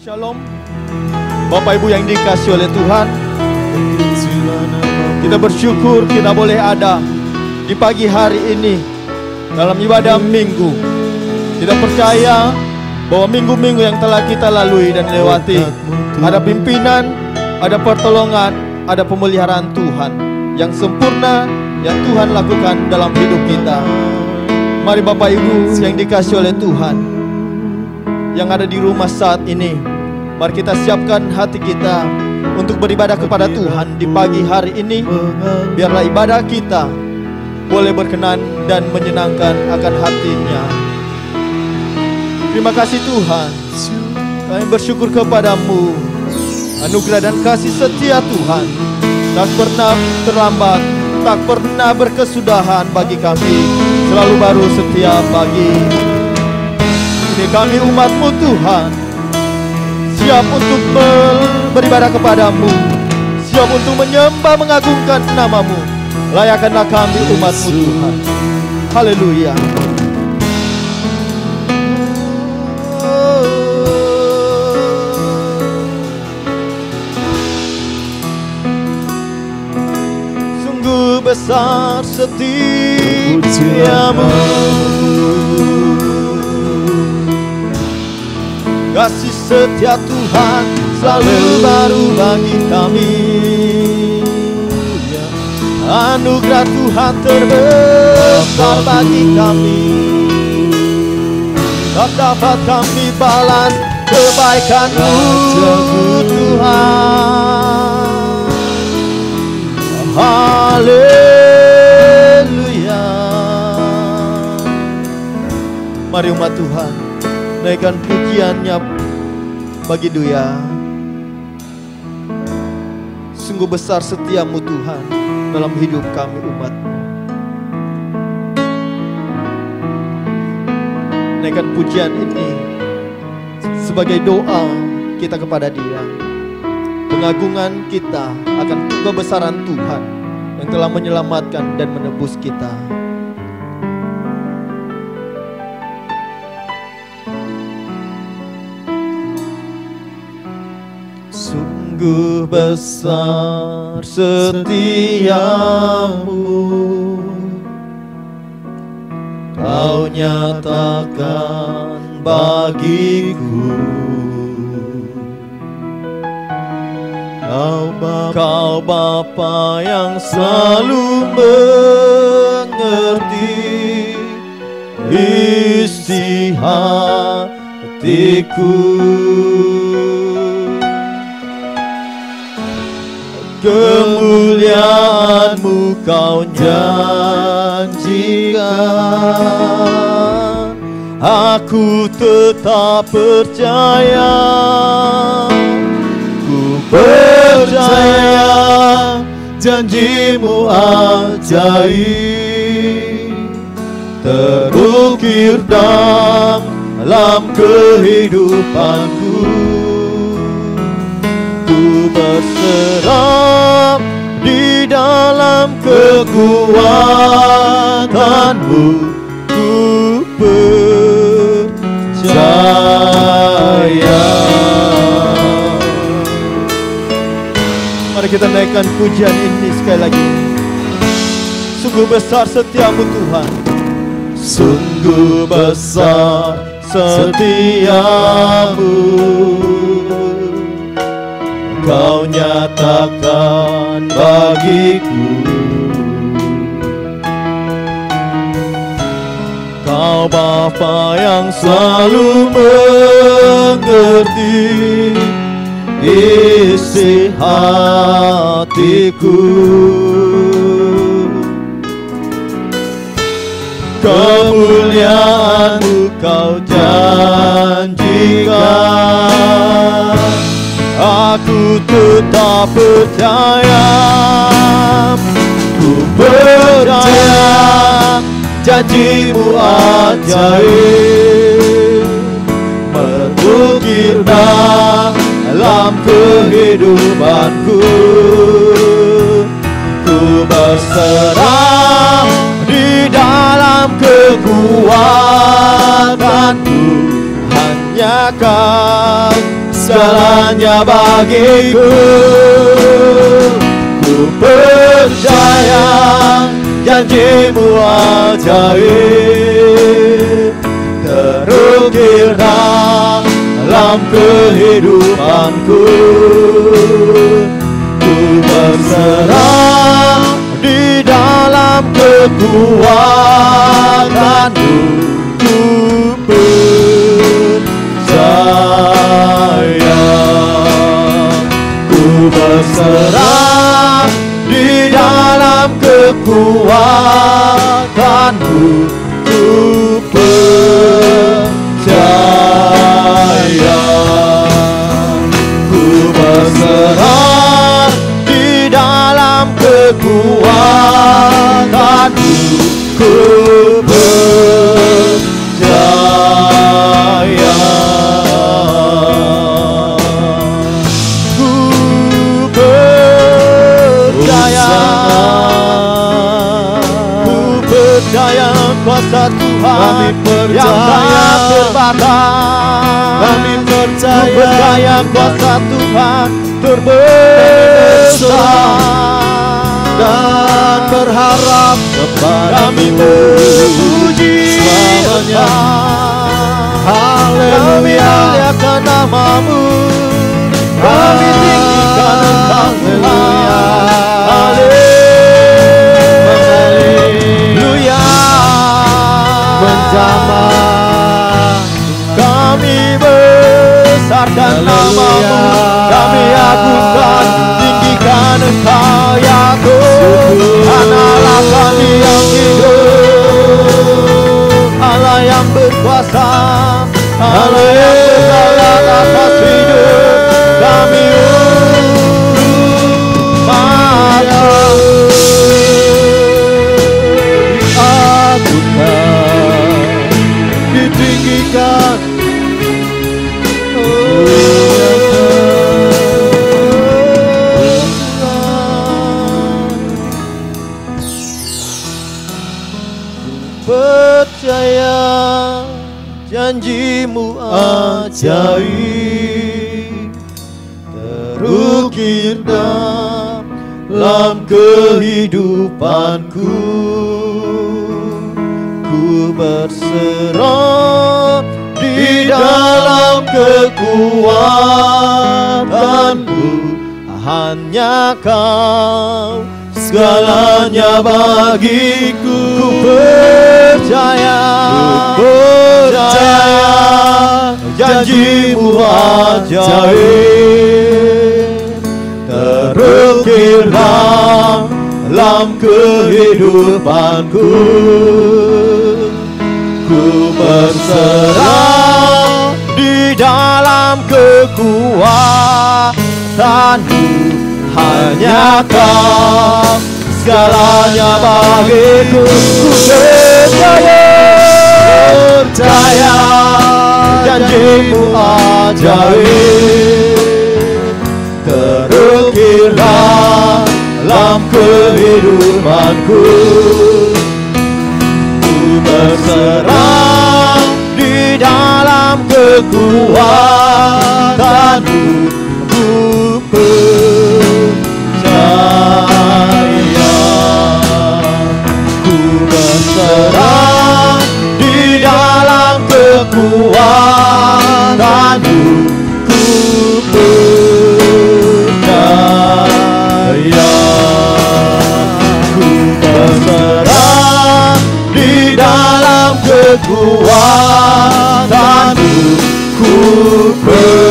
Shalom, Bapak Ibu yang dikasihi oleh Tuhan. Kita bersyukur kita boleh ada di pagi hari ini dalam ibadah minggu. Kita percaya bahwa minggu-minggu yang telah kita lalui dan lewati, ada pimpinan, ada pertolongan, ada pemeliharaan Tuhan yang sempurna yang Tuhan lakukan dalam hidup kita. Mari Bapak Ibu yang dikasihi oleh Tuhan, yang ada di rumah saat ini, mari kita siapkan hati kita untuk beribadah kepada Tuhan di pagi hari ini. Biarlah ibadah kita boleh berkenan dan menyenangkan akan hatinya. Terima kasih Tuhan, kami bersyukur kepadamu. Anugerah dan kasih setia Tuhan tak pernah terlambat, tak pernah berkesudahan bagi kami, selalu baru setiap pagi. Ini kami umat-Mu Tuhan, siap untuk beribadah kepadamu, siap untuk menyembah mengagungkan nama-Mu. Layakkanlah kami umat-Mu Tuhan. Haleluya. Sungguh besar setiamu, kasih setia Tuhan selalu baru bagi kami. Anugerah Tuhan terbesar bagi kami, tak dapat kami balas kebaikan-Mu Tuhan. Haleluya. Mari umat Tuhan, naikkan pujiannya bagi Dia. Sungguh besar setiamu Tuhan dalam hidup kami umat-Mu. Naikkan pujian ini sebagai doa kita kepada Dia, pengagungan kita akan kebesaran Tuhan yang telah menyelamatkan dan menebus kita. Sungguh besar setiamu, Kau nyatakan bagiku. Kau Bapa yang selalu mengerti isi hatiku. Kemuliaan-Mu Kau janjikan, aku tetap percaya. Ku percaya janji-Mu ajaib, terukir dalam kehidupanku. Ku berserah di dalam kekuatan-Mu, ku percaya. Mari kita naikkan pujian ini sekali lagi. Sungguh besar setiamu Tuhan, sungguh besar setiamu, Kau nyatakan bagiku. Kau Bapa yang selalu mengerti isi hatiku. Kemuliaan-Mu Kau janjikan, aku tetap percaya. Ku percaya janji-Mu ajaib, menukir dalam kehidupanku. Ku berserah di dalam kekuatan-Mu, hanya Kau segalanya bagiku. Ku percaya janjimu ajaib, terukir dalam kehidupanku. Ku berserah di dalam kekuatanmu. Ku percaya, ku berserah di dalam kekuatanmu. Ku percaya, ku berserah di dalam kekuatanmu. Ku percaya, ku percaya, ku percaya kuasa Tuhan yang tak terbatas. Kami percaya kuasa Tuhan terbesar dan berharap kami memuji selamanya. Haleluya, muliakan namamu, kami tinggikan Engkau Tuhan. Haleluya, menjamah kami besarkan namamu, kami agungkan tinggikan Engkau ya Tuhan. Allah kami yang hidup, Allah yang berkuasa, Allah yang berdaulat atas hidup kami. Diagungkan, ditinggikan, percaya janjimu ajaib, terukir dalam kehidupanku. Ku berserah di dalam kekuatanmu. Hanya Kau segalanya bagiku. Ku percaya, ku percaya janjimu ajaib, terukir dalam kehidupanku. Ku berserah di dalam kekuatanmu. Hanya Kau segalanya bagiku. Ku percaya janjimu ajaib, terukir dalam kehidupanku. Ku berserah di dalam kekuatanmu. Ku percaya, ku berserah di dalam kekuatanmu. Ku percaya, ku berserah di dalam kekuatanmu. Ku percaya.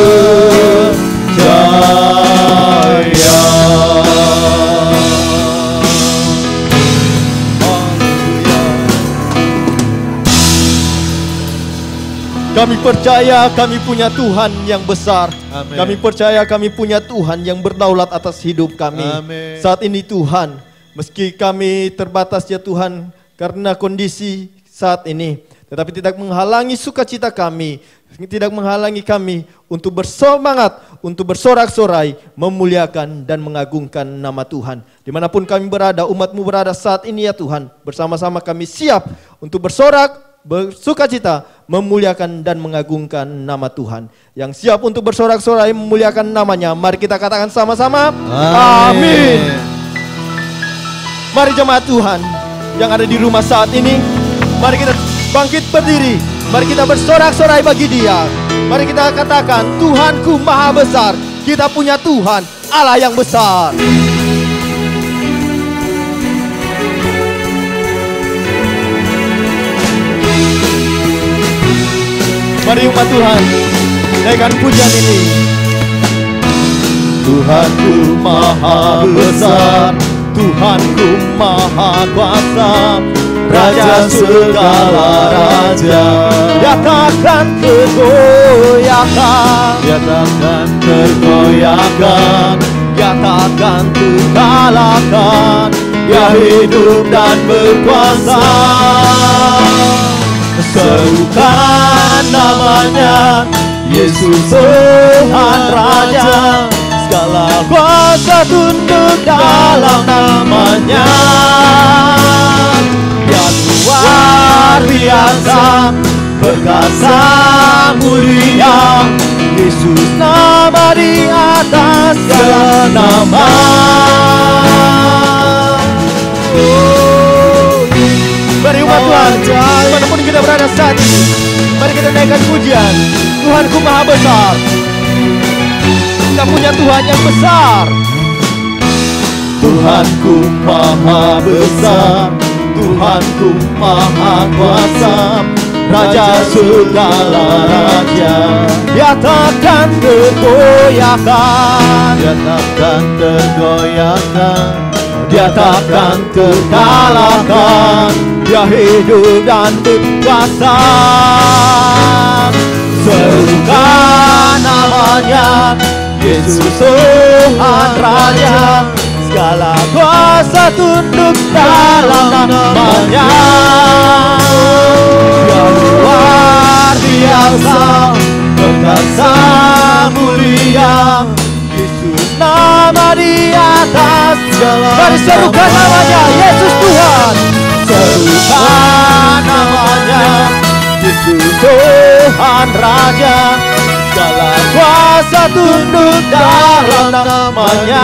Kami percaya kami punya Tuhan yang besar. Amen. Kami percaya kami punya Tuhan yang berdaulat atas hidup kami. Amen. Saat ini Tuhan, meski kami terbatas ya Tuhan karena kondisi saat ini, tetapi tidak menghalangi sukacita kami, tidak menghalangi kami untuk bersemangat, untuk bersorak-sorai, memuliakan dan mengagungkan nama Tuhan. Dimanapun kami berada, umat-Mu berada saat ini ya Tuhan, bersama-sama kami siap untuk bersorak, bersukacita memuliakan dan mengagungkan nama Tuhan. Yang siap untuk bersorak-sorai memuliakan namanya, mari kita katakan sama-sama, amin. Mari jemaat Tuhan yang ada di rumah saat ini, mari kita bangkit berdiri, mari kita bersorak-sorai bagi Dia. Mari kita katakan, Tuhanku maha besar. Kita punya Tuhan, Allah yang besar. Mari umat Tuhan, naikkan pujian ini. Tuhanku maha besar, Tuhanku maha kuasa, Raja segala raja. Dia takkan tergoyahkan, Dia takkan tergoyahkan, Dia takkan terkalahkan. Dia hidup dan berkuasa. Serukan namanya, Yesus Tuhan Raja. Segala kuasa tunduk dalam namanya. Dia luar biasa, perkasa mulia. Yesus nama di atas segala nama. Mari umat Tuhan, dimanapun kita berada saat ini, mari kita naikkan pujian. Tuhanku maha besar. Kita punya Tuhan yang besar. Tuhanku maha besar, Tuhanku maha kuasa, Raja segala raja. Dia takkan tergoyahkan, Dia takkan tergoyahkan, Dia takkan terkalahkan. Dia hidup dan berkuasa. Serukan namanya, Yesus Tuhan Raja. Segala kuasa tunduk dalam namanya. Dia luar biasa, perkasa mulia. Yesus nama di atas segala. Mari serukan namanya, Yesus Tuhan. Serukan namanya, Yesus Tuhan Raja. Segala kuasa tunduk dalam namanya.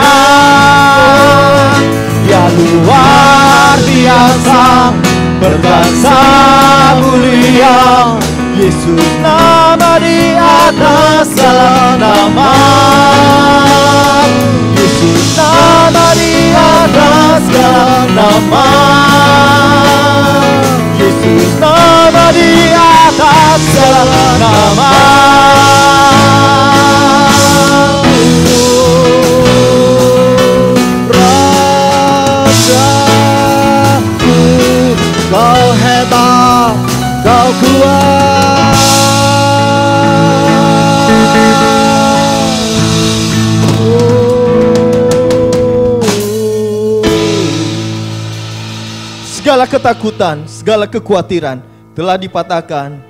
Dia luar biasa, perkasa mulia. Yesus nama di atas segala nama. Yesus nama di atas segala nama. Yesus nama di atas segala nama. Rajaku, kau hebat, kau kuat. Segala ketakutan, segala kekhawatiran telah dipatahkan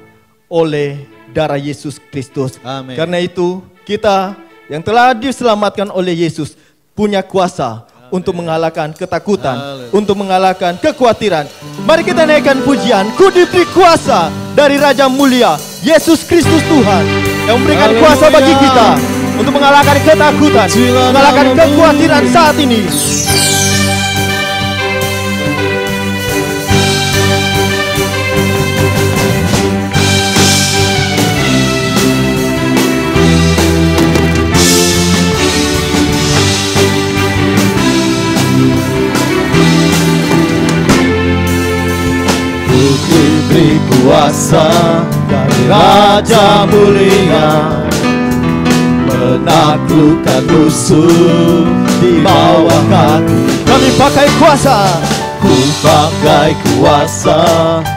oleh darah Yesus Kristus. Amin. Karena itu kita yang telah diselamatkan oleh Yesus punya kuasa untuk mengalahkan ketakutan, untuk mengalahkan kekhawatiran. Mari kita naikkan pujian. Ku diberi kuasa dari Raja Mulia, Yesus Kristus Tuhan, yang memberikan kuasa bagi kita untuk mengalahkan ketakutan, mengalahkan kekhawatiran saat ini. Diberi kuasa dari Raja Mulia, menaklukkan musuh di bawah kaki. Kami pakai kuasa, ku pakai kuasa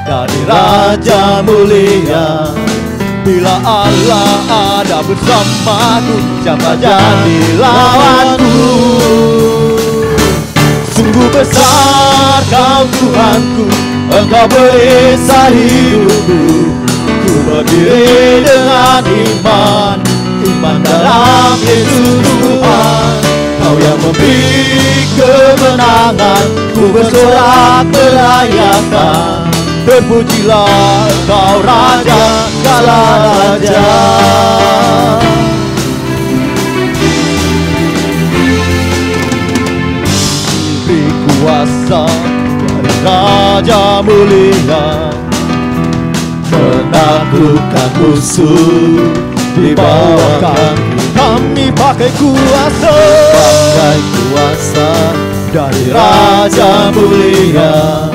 dari Raja Mulia. Bila Allah ada bersamaku, siapa jadi lawanku? Sungguh besar Kau Tuhanku, Engkau berisah hidupku. Ku berdiri dengan iman, iman dalam Yesus Tuhan. Kau yang memberi kemenangan, ku bersorak merayakan. terpujilah Engkau Raja segala raja. Beri kuasa dari Raja mulia, menaklukkan musuh di bawah kaki. Kami pakai kuasa dari Raja mulia.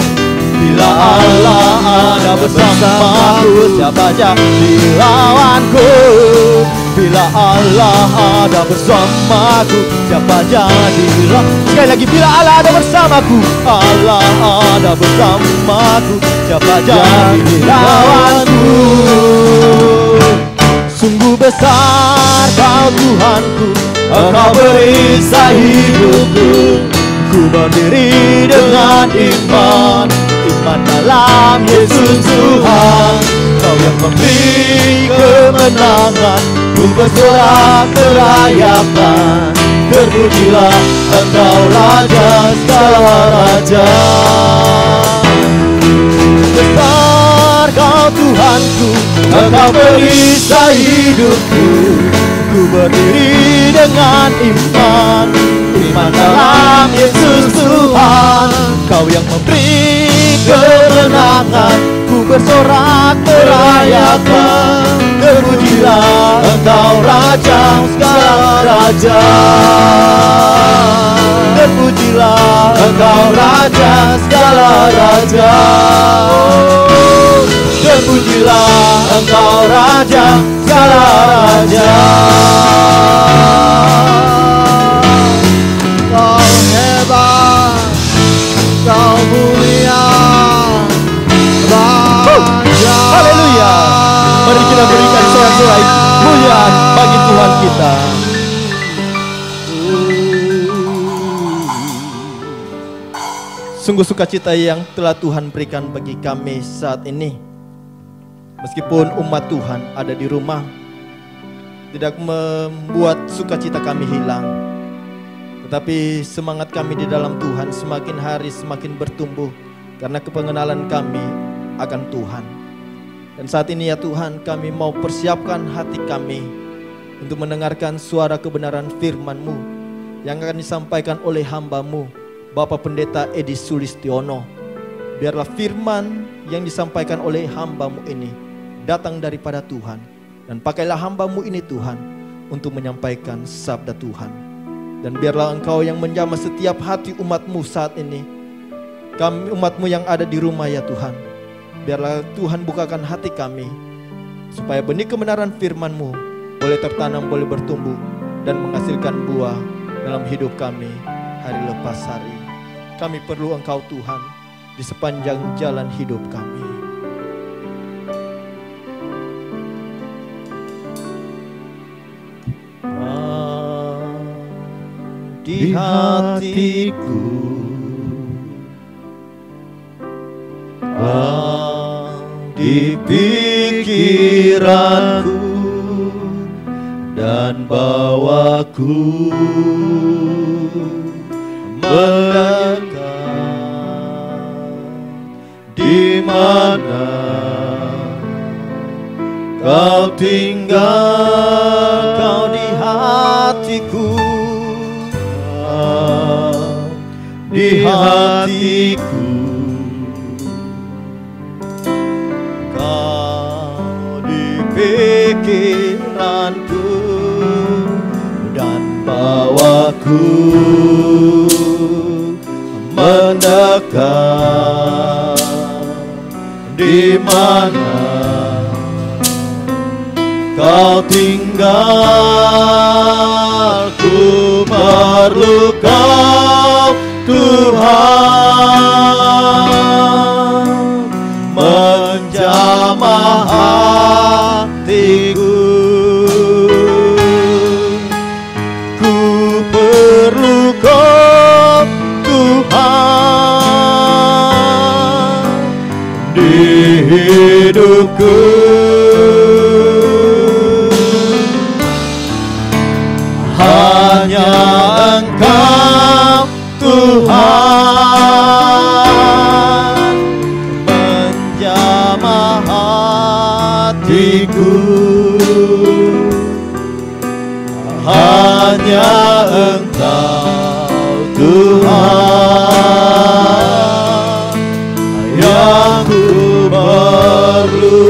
Bila Allah ada bersamaku, siapa jadi lawanku? Bila Allah ada bersamaku, siapa jadi lawanku? Sekali lagi, bila Allah ada bersamaku, Allah ada bersamaku, siapa jadi lawanku? Sungguh besar Kau Tuhanku, Engkau perisai hidupku. Ku berdiri dengan iman dalam Yesus Tuhan. Kau yang memberi kemenangan, ku bersorak terayakan. Terpujilah Engkau Raja segala raja. Besar Kau Tuhanku, Engkau perisai hidupku. Ku berdiri dengan iman dalam Yesus Tuhan. Kau yang memberi kemenangan, ku bersorak merayakan. Terpujilah Engkau Raja segala raja. Terpujilah Engkau Raja segala raja. Terpujilah Engkau Raja segala raja. Kau hebat, Kau mulia, Raja. Haleluya. Mari kita berikan sorak-sorai kemuliaan bagi Tuhan kita. Sungguh sukacita yang telah Tuhan berikan bagi kami saat ini. Meskipun umat Tuhan ada di rumah, tidak membuat sukacita kami hilang. Tetapi semangat kami di dalam Tuhan semakin hari semakin bertumbuh karena kepengenalan kami akan Tuhan. Dan saat ini ya Tuhan, kami mau persiapkan hati kami untuk mendengarkan suara kebenaran firman-Mu yang akan disampaikan oleh hamba-Mu, Bapak Pendeta Edi Sulistiono. Biarlah firman yang disampaikan oleh hamba-Mu ini datang daripada Tuhan. Dan pakailah hamba-Mu ini Tuhan untuk menyampaikan sabda Tuhan. Dan biarlah Engkau yang menjamah setiap hati umat-Mu saat ini. Kami umat-Mu yang ada di rumah ya Tuhan. Biarlah Tuhan bukakan hati kami, supaya benih kebenaran firman-Mu boleh tertanam, boleh bertumbuh, dan menghasilkan buah dalam hidup kami hari lepas hari. Kami perlu Engkau Tuhan di sepanjang jalan hidup kami. Di hatiku di pikiranku dan bawaku mendekat di mana Kau tinggal, Kau di hatiku, di hatiku. Pikiranku dan bawaku mendekat di mana Kau tinggal. Ku perlu Kau Tuhan menjamah hatiku. Ku perlu Kau Tuhan di hidupku. Hanya Engkau Tuhan menjamah hatiku. Hanya Engkau Tuhan yang ku perlu.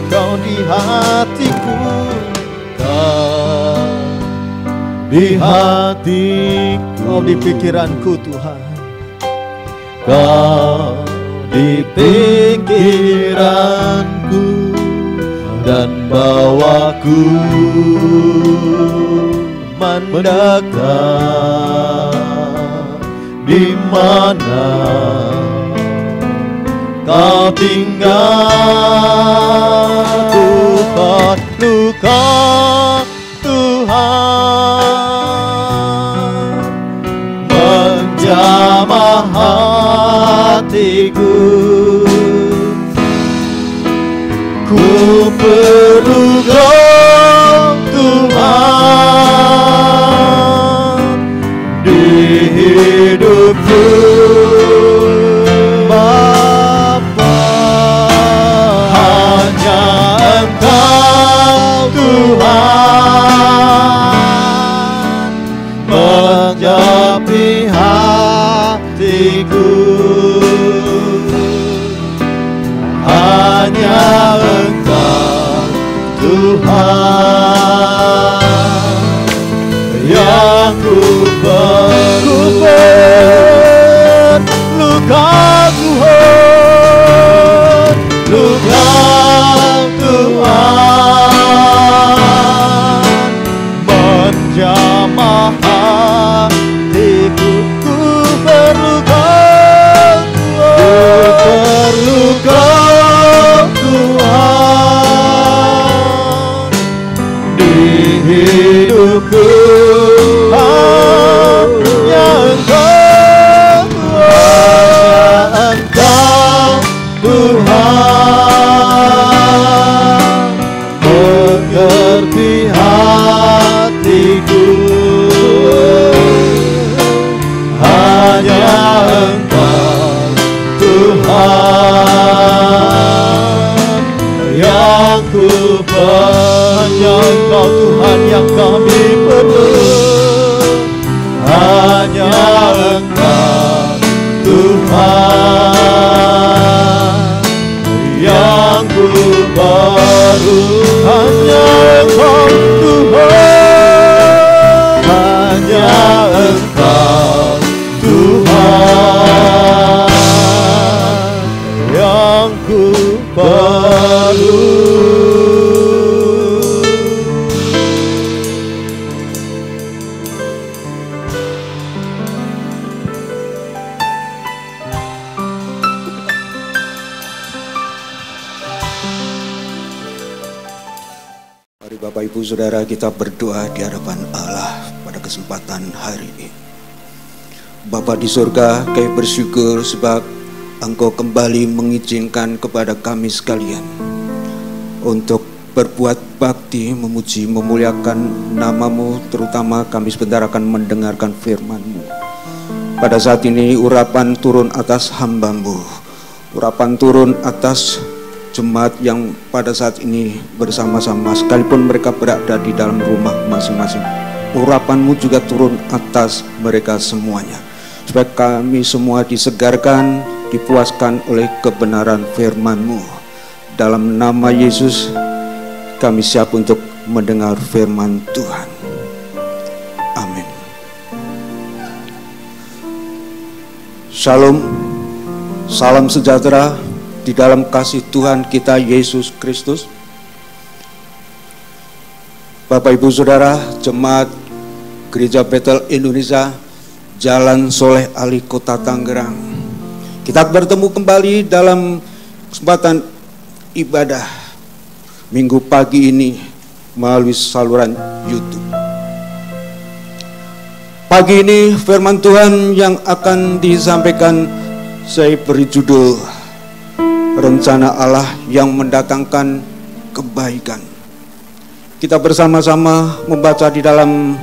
Kau di hatiku, Kau di hatiku, Kau di pikiranku Tuhan. Kau di pikiranku dan bawaku mendekat di mana Kau tinggal. Ku perlu Kau Tuhan menjamah hatiku. Ku perlu Kau Tuhan di hidupku. Bapa, hanya Engkau Tuhan menjamah hatiku. Hanya Engkau Tuhan yang ku perlu. Kau Tuhan, Kau Tuhan menjamah hatiku. Ku perlu Kau Tuhan, ku perlu Kau Tuhan di hidupku. Hanya Engkau Tuhan mengerti hatiku. Hanya Engkau Tuhan yang ku perlu. Hanya Engkau Tuhan yang kami perlu. Hanya Engkau Tuhan yang ku perlu. Hanya Engkau Tuhan, hanya Engkau Tuhan yang ku perlu. Bapak Ibu Saudara, kita berdoa di hadapan Allah pada kesempatan hari ini. Bapa di surga, kami bersyukur sebab Engkau kembali mengizinkan kepada kami sekalian untuk berbuat bakti, memuji, memuliakan nama-Mu. Terutama kami sebentar akan mendengarkan firman-Mu. Pada saat ini urapan turun atas hamba-Mu, urapan turun atas jemaat yang pada saat ini bersama-sama, sekalipun mereka berada di dalam rumah masing-masing. Urapan-Mu juga turun atas mereka semuanya, supaya kami semua disegarkan, dipuaskan oleh kebenaran firman-Mu. Dalam nama Yesus, kami siap untuk mendengar firman Tuhan. Amin. Shalom, salam sejahtera di dalam kasih Tuhan kita Yesus Kristus. Bapak Ibu Saudara, jemaat Gereja Betel Indonesia, Jalan Soleh Ali, Kota Tangerang. Kita bertemu kembali dalam kesempatan ibadah minggu pagi ini melalui saluran YouTube. Pagi ini firman Tuhan yang akan disampaikan saya beri judul Rencana Allah yang mendatangkan kebaikan. Kita bersama-sama membaca di dalam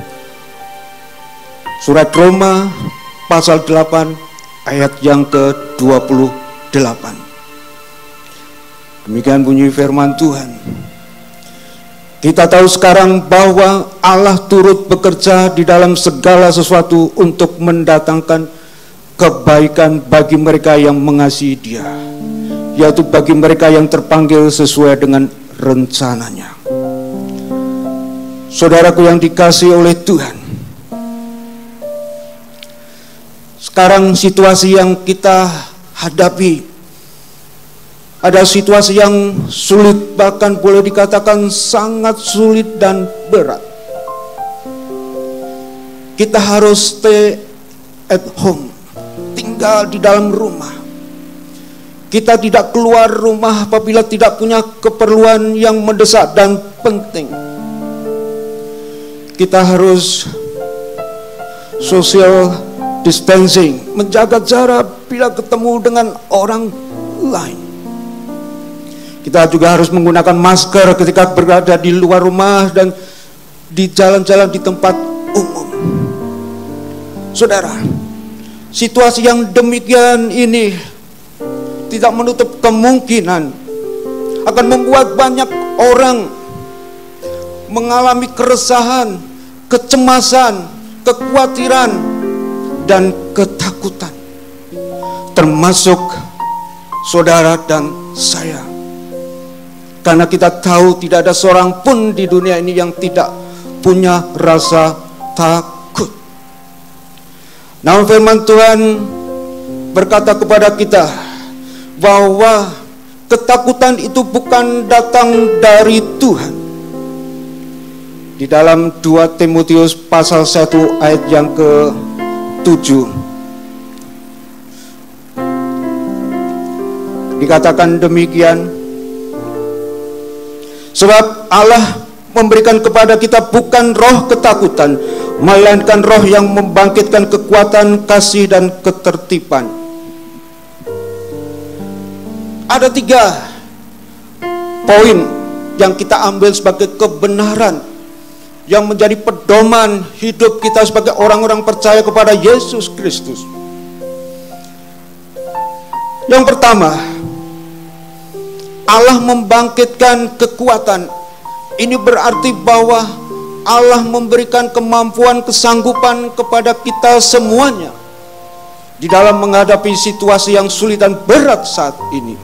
surat Roma pasal 8 ayat yang ke-28. Demikian bunyi firman Tuhan. Kita tahu sekarang bahwa Allah turut bekerja di dalam segala sesuatu untuk mendatangkan kebaikan bagi mereka yang mengasihi Dia, yaitu bagi mereka yang terpanggil sesuai dengan rencananya. Saudaraku yang dikasihi oleh Tuhan, sekarang situasi yang kita hadapi ada situasi yang sulit, bahkan boleh dikatakan sangat sulit dan berat. Kita harus stay at home, tinggal di dalam rumah. Kita tidak keluar rumah apabila tidak punya keperluan yang mendesak dan penting. Kita harus social distancing, menjaga jarak bila ketemu dengan orang lain. Kita juga harus menggunakan masker ketika berada di luar rumah dan di jalan-jalan di tempat umum. Saudara, situasi yang demikian ini tidak menutup kemungkinan akan membuat banyak orang mengalami keresahan, kecemasan, kekhawatiran, dan ketakutan, termasuk saudara dan saya. Karena kita tahu tidak ada seorang pun di dunia ini yang tidak punya rasa takut. Namun firman Tuhan berkata kepada kita bahwa ketakutan itu bukan datang dari Tuhan. Di dalam 2 Timotius pasal 1 ayat yang ke-7 dikatakan demikian. Sebab Allah memberikan kepada kita bukan roh ketakutan, melainkan roh yang membangkitkan kekuatan, kasih, dan ketertiban. Ada 3 poin yang kita ambil sebagai kebenaran yang menjadi pedoman hidup kita sebagai orang-orang percaya kepada Yesus Kristus. Yang pertama, Allah membangkitkan kekuatan. Ini berarti bahwa Allah memberikan kemampuan, kesanggupan kepada kita semuanya di dalam menghadapi situasi yang sulit dan berat saat ini.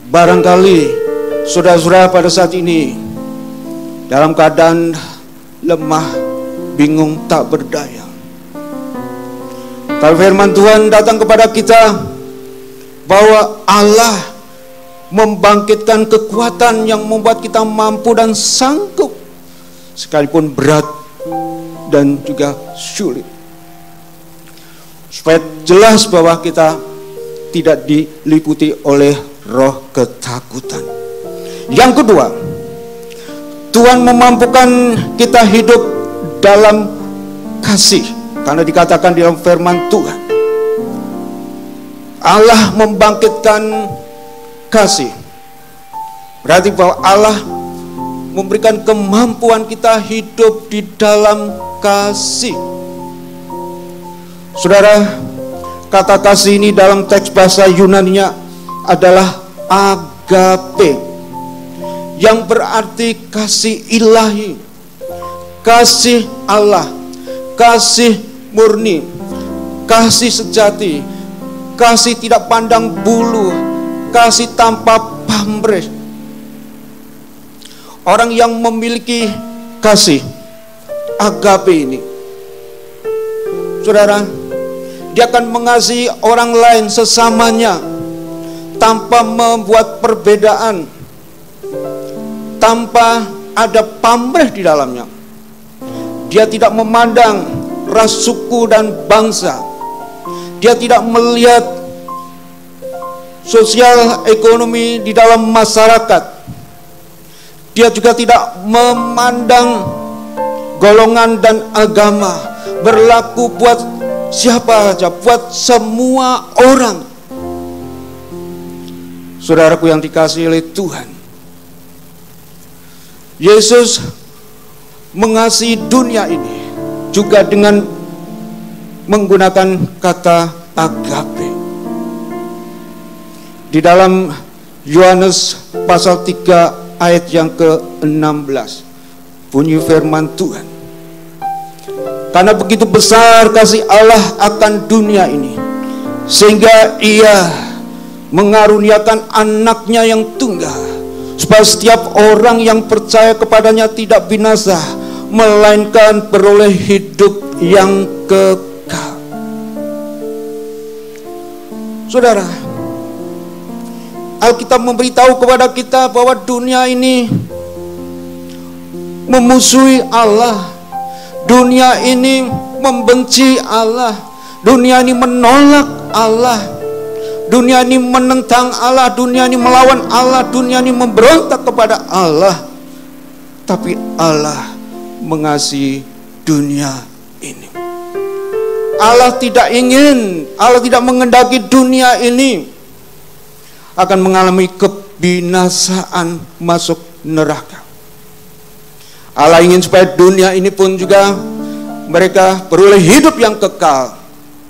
Barangkali saudara-saudara pada saat ini dalam keadaan lemah, bingung, tak berdaya. Tapi firman Tuhan datang kepada kita bahwa Allah membangkitkan kekuatan yang membuat kita mampu dan sanggup sekalipun berat dan juga sulit, supaya jelas bahwa kita tidak diliputi oleh roh ketakutan. Yang kedua, Tuhan memampukan kita hidup dalam kasih, karena dikatakan di dalam firman Tuhan Allah membangkitkan kasih. Berarti bahwa Allah memberikan kemampuan kita hidup di dalam kasih. Saudara, kata kasih ini dalam teks bahasa Yunani-nya adalah agape, yang berarti kasih ilahi, kasih Allah, kasih murni, kasih sejati, kasih tidak pandang bulu, kasih tanpa pamrih. Orang yang memiliki kasih agape ini, saudara, dia akan mengasihi orang lain sesamanya tanpa membuat perbedaan, tanpa ada pamrih di dalamnya. Dia tidak memandang ras, suku, dan bangsa. Dia tidak melihat sosial ekonomi di dalam masyarakat. Dia juga tidak memandang golongan dan agama. Berlaku buat siapa saja, buat semua orang. Saudaraku yang dikasihi oleh Tuhan, Yesus mengasihi dunia ini juga dengan menggunakan kata agape. Di dalam Yohanes pasal 3 ayat yang ke-16 bunyi firman Tuhan, karena begitu besar kasih Allah akan dunia ini, sehingga Ia mengaruniakan anaknya yang tunggal, supaya setiap orang yang percaya kepadanya tidak binasa, melainkan beroleh hidup yang kekal. Saudara, Alkitab memberitahu kepada kita bahwa dunia ini memusuhi Allah, dunia ini membenci Allah, dunia ini menolak Allah, dunia ini menentang Allah, dunia ini melawan Allah, dunia ini memberontak kepada Allah. Tapi Allah mengasihi dunia ini. Allah tidak mengendaki dunia ini akan mengalami kebinasaan, masuk neraka. Allah ingin supaya dunia ini pun juga mereka beroleh hidup yang kekal,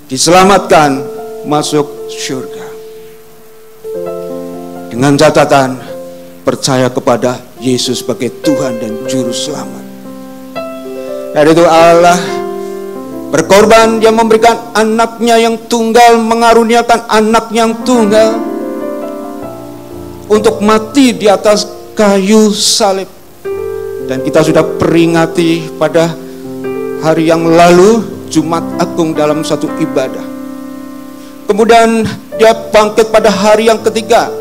diselamatkan, masuk surga. Dengan catatan percaya kepada Yesus sebagai Tuhan dan Juru Selamat. Dari itu Allah berkorban, Dia memberikan anaknya yang tunggal, mengaruniakan anak yang tunggal untuk mati di atas kayu salib. Dan kita sudah peringati pada hari yang lalu, Jumat Agung dalam satu ibadah. Kemudian Dia bangkit pada hari yang ketiga,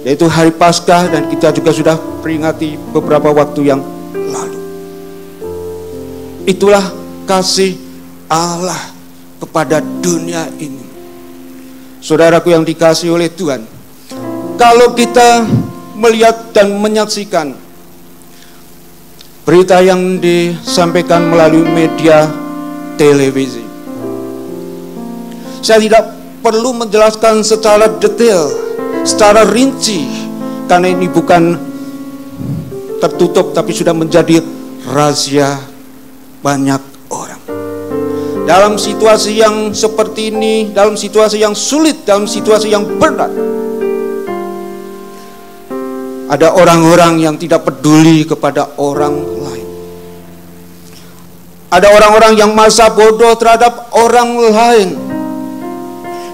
yaitu hari Paskah, dan kita juga sudah peringati beberapa waktu yang lalu. Itulah kasih Allah kepada dunia ini. Saudaraku yang dikasihi oleh Tuhan, kalau kita melihat dan menyaksikan berita yang disampaikan melalui media televisi, saya tidak perlu menjelaskan secara detail, secara rinci, karena ini bukan tertutup tapi sudah menjadi rahasia banyak orang. Dalam situasi yang seperti ini, dalam situasi yang sulit, dalam situasi yang berat, ada orang-orang yang tidak peduli kepada orang lain. Ada orang-orang yang masa bodoh terhadap orang lain.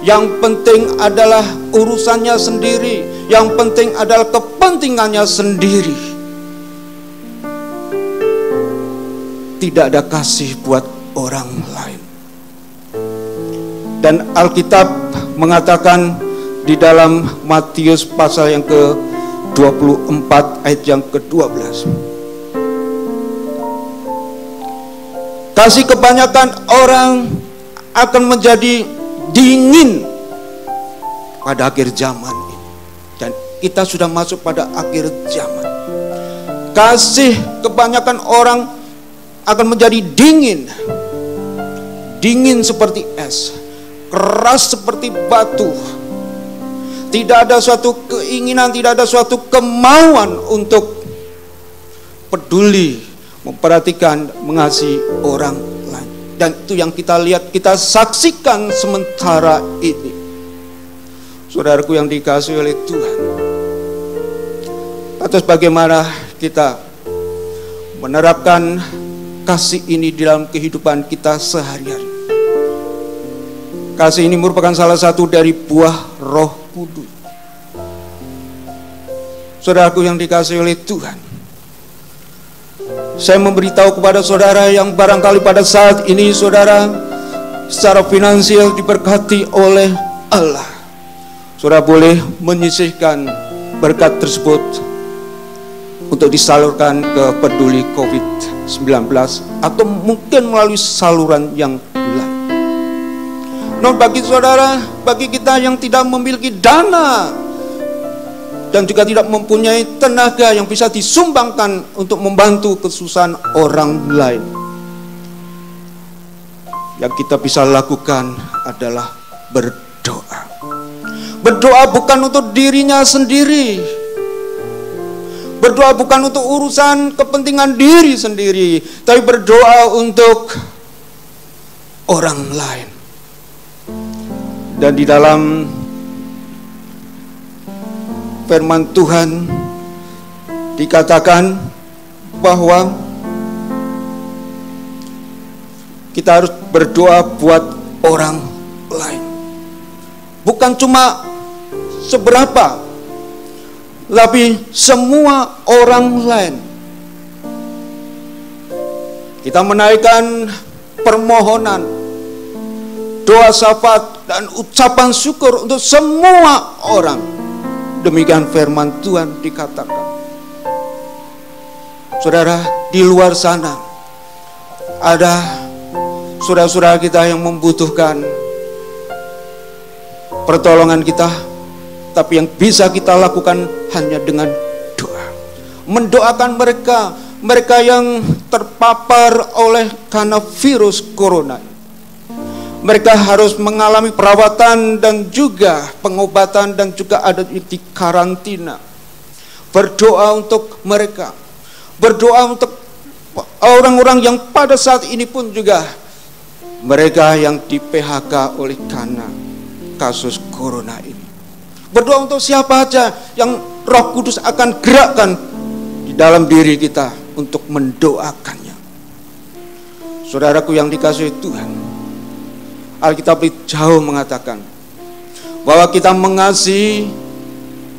Yang penting adalah urusannya sendiri, yang penting adalah kepentingannya sendiri. Tidak ada kasih buat orang lain. Dan Alkitab mengatakan di dalam Matius pasal yang ke-24 ayat yang ke-12, kasih kebanyakan orang akan menjadi dingin pada akhir zaman ini. Dan kita sudah masuk pada akhir zaman. Kasih kebanyakan orang akan menjadi dingin. Dingin seperti es, keras seperti batu. Tidak ada suatu keinginan, tidak ada suatu kemauan untuk peduli, memperhatikan, mengasihi orang lain. Dan itu yang kita lihat, kita saksikan sementara ini. Saudaraku yang dikasihi oleh Tuhan, atas bagaimana kita menerapkan kasih ini di dalam kehidupan kita sehari-hari. Kasih ini merupakan salah satu dari buah Roh Kudus. Saudaraku yang dikasihi oleh Tuhan, saya memberitahu kepada saudara yang barangkali pada saat ini saudara secara finansial diberkati oleh Allah, saudara boleh menyisihkan berkat tersebut untuk disalurkan ke peduli COVID-19 atau mungkin melalui saluran yang lain. Namun bagi saudara, bagi kita yang tidak memiliki dana dan juga tidak mempunyai tenaga yang bisa disumbangkan untuk membantu kesusahan orang lain, yang kita bisa lakukan adalah berdoa. Berdoa bukan untuk dirinya sendiri, berdoa bukan untuk urusan kepentingan diri sendiri, tapi berdoa untuk orang lain. Dan di dalam firman Tuhan dikatakan bahwa kita harus berdoa buat orang lain. Bukan cuma seberapa, tapi semua orang lain. Kita menaikkan permohonan, doa syafaat dan ucapan syukur untuk semua orang. Demikian firman Tuhan dikatakan. Saudara, di luar sana ada saudara-saudara kita yang membutuhkan pertolongan kita, tapi yang bisa kita lakukan hanya dengan doa. Mendoakan mereka yang terpapar oleh karena virus corona. Mereka harus mengalami perawatan dan juga pengobatan dan juga ada di karantina. Berdoa untuk mereka. Berdoa untuk orang-orang yang pada saat ini pun juga mereka yang di PHK oleh karena kasus corona ini. Berdoa untuk siapa aja yang Roh Kudus akan gerakkan di dalam diri kita untuk mendoakannya. Saudaraku yang dikasihi Tuhan, Alkitab jauh mengatakan bahwa kita mengasihi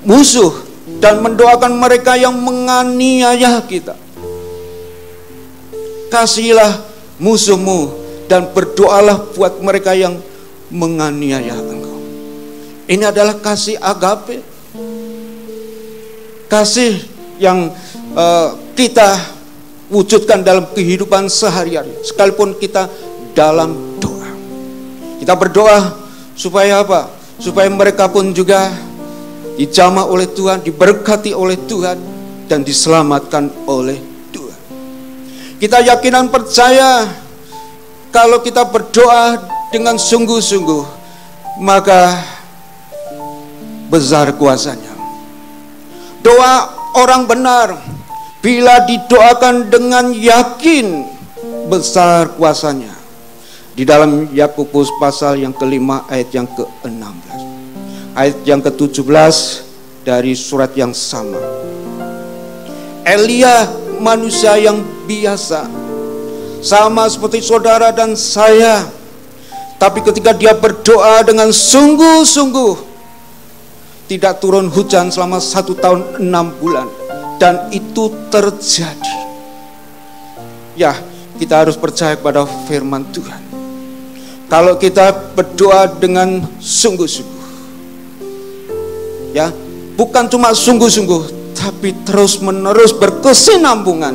musuh dan mendoakan mereka yang menganiaya kita. Kasihilah musuhmu dan berdoalah buat mereka yang menganiaya engkau. Ini adalah kasih agape, kasih yang kita wujudkan dalam kehidupan sehari-hari, sekalipun kita dalam doa. Kita berdoa supaya apa? Supaya mereka pun juga dijamah oleh Tuhan, diberkati oleh Tuhan, dan diselamatkan oleh Tuhan. Kita yakin dan percaya kalau kita berdoa dengan sungguh-sungguh, maka besar kuasanya. Doa orang benar bila didoakan dengan yakin, besar kuasanya. Di dalam Yakobus pasal yang kelima ayat yang ke-16, ayat yang ke-17 dari surat yang sama. Elia manusia yang biasa, sama seperti saudara dan saya, tapi ketika dia berdoa dengan sungguh-sungguh, tidak turun hujan selama 1 tahun 6 bulan. Dan itu terjadi. Ya, kita harus percaya kepada firman Tuhan. Kalau kita berdoa dengan sungguh-sungguh, ya, bukan cuma sungguh-sungguh, tapi terus-menerus berkesinambungan,